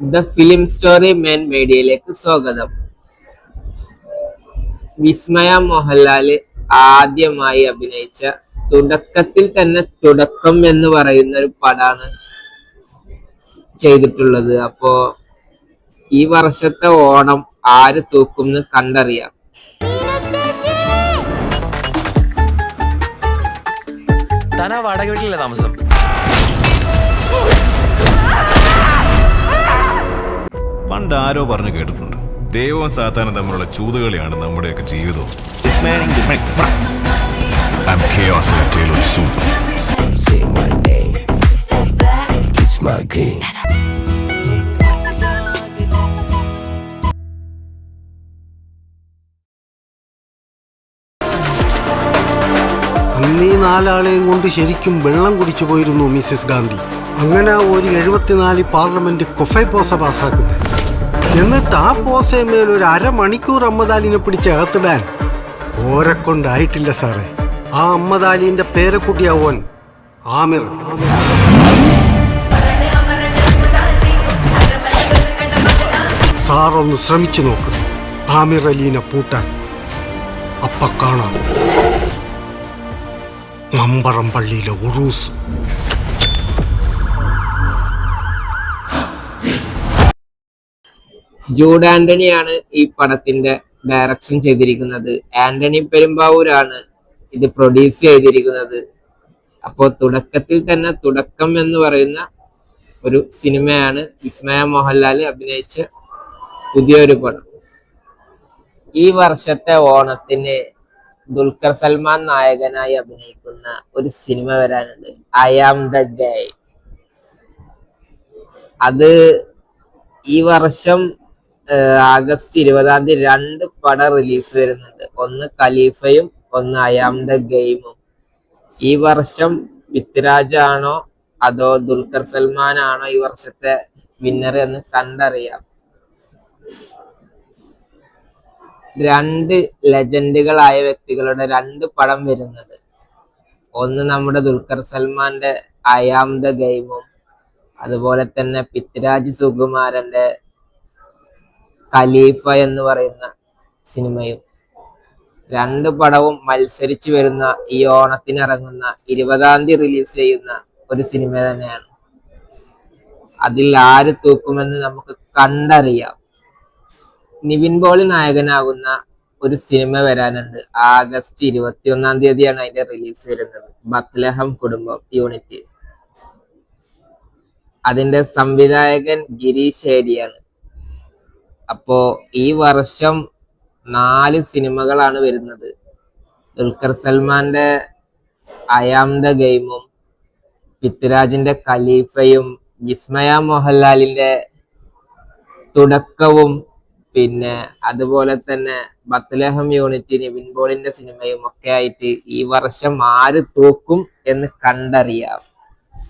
The film story men മീഡിയയിലേക്ക് സ്വാഗതം. വിസ്മയ മോഹൻലാല് ആദ്യമായി അഭിനയിച്ച തുടക്കത്തിൽ തന്നെ തുടക്കം എന്ന് പറയുന്ന ഒരു പടാണ് ചെയ്തിട്ടുള്ളത്. അപ്പോ ഈ വർഷത്തെ ഓണം ആര് തൂക്കുംന്ന് കണ്ടറിയാം. വാടക വീട്ടിലല്ലേ താമസം? പണ്ട് ആരോ പറഞ്ഞു കേട്ടിട്ടുണ്ട്, ദൈവവും സാത്താനും തമ്മിലുള്ള ചൂതുകളിയാണ് നമ്മുടെയൊക്കെ ജീവിതവും. I'm chaos in a tailored suit. Say my name, it's my game. അന്നീ നാലാളെയും കൊണ്ട് ശരിക്കും വെള്ളം കുടിച്ചു പോയിരുന്നു മിസ്സിസ് ഗാന്ധി. അങ്ങനെ ഒരു 74 പാർലമെന്റ് കൊഫൈ പോസ പാസ്സാക്കുന്നത്. എന്നിട്ട് ആ പോസയമേൽ ഒരു അരമണിക്കൂർ അമ്മദാലിനെ പിടിച്ച് അകത്തിടാൻ ഓരെക്കൊണ്ടായിട്ടില്ല സാറേ. ആ അമ്മദാലിന്റെ പേരക്കുട്ടിയാവോൻ ആമിർ. സാറൊന്ന് ശ്രമിച്ചു നോക്ക് ആമിർ അലീനെ പൂട്ടാൻ. അപ്പ കാണാം മമ്പറം പള്ളിയിലെ ഉറൂസ്. ജൂഡ് ആന്റണിയാണ് ഈ പടത്തിന്റെ ഡയറക്ഷൻ ചെയ്തിരിക്കുന്നത്. ആന്റണി പെരുമ്പാവൂരാണ് ഇത് പ്രൊഡ്യൂസ് ചെയ്തിരിക്കുന്നത്. അപ്പോൾ തുടക്കത്തിൽ തന്നെ തുടക്കം എന്ന് പറയുന്ന ഒരു സിനിമയാണ് വിസ്മയ മോഹൻലാൽ അഭിനയിച്ച പുതിയൊരു പടം. ഈ വർഷത്തെ ഓണത്തിന് ദുൽഖർ സൽമാൻ നായകനായി അഭിനയിക്കുന്ന ഒരു സിനിമ വരാനുണ്ട്, ഐ ആം ദ ഗൈ. അത് ഈ വർഷം ആഗസ്റ്റ് 20 2 പടം റിലീസ് വരുന്നുണ്ട്. ഒന്ന് ഖലീഫയും ഒന്ന് ഐ ആം ദ ഗെയിമും. ഈ വർഷം പൃഥ്വിരാജ് ആണോ അതോ ദുൽഖർ സൽമാൻ ആണോ ഈ വർഷത്തെ വിന്നർ എന്ന് കണ്ടറിയാം. രണ്ട് ലെജൻഡുകളായ വ്യക്തികളുടെ 2 പടം വരുന്നത്. ഒന്ന് നമ്മുടെ ദുൽഖർ സൽമാന്റെ ഐ ആം ദ ഗെയിമും അതുപോലെ തന്നെ പൃഥ്വിരാജ് സുകുമാരന്റെ ഖലീഫ എന്ന് പറയുന്ന സിനിമയും. 2 പടവും മത്സരിച്ചു വരുന്ന ഈ ഓണത്തിനിറങ്ങുന്ന 20 റിലീസ് ചെയ്യുന്ന ഒരു സിനിമ തന്നെയാണ്. അതിൽ ആര് തൂക്കുമെന്ന് നമുക്ക് കണ്ടറിയാം. നിവിൻ പോളി നായകനാകുന്ന ഒരു സിനിമ വരാനുണ്ട്. ആഗസ്റ്റ് 21 അതിന്റെ റിലീസ് വരുന്നത്, ബത്ലഹം കുടുംബം യൂണിറ്റ്. അതിന്റെ സംവിധായകൻ ഗിരീഷ് ഏടിയാണ്. അപ്പോ ഈ വർഷം 4 സിനിമകളാണ് വരുന്നത്. ദുൽഖർ സൽമാന്റെ ഐ ആം ദ ഗെയിമും പൃഥ്വിരാജിന്റെ ഖലീഫയും വിസ്മയ മോഹൻലാലിന്റെ തുടക്കവും പിന്നെ അതുപോലെ തന്നെ ബത്ലഹം യൂണിറ്റ് നിവിൻ പോളിന്റെ സിനിമയും ഒക്കെ ആയിട്ട് ഈ വർഷം ആര് തൂക്കും എന്ന് കണ്ടറിയാം.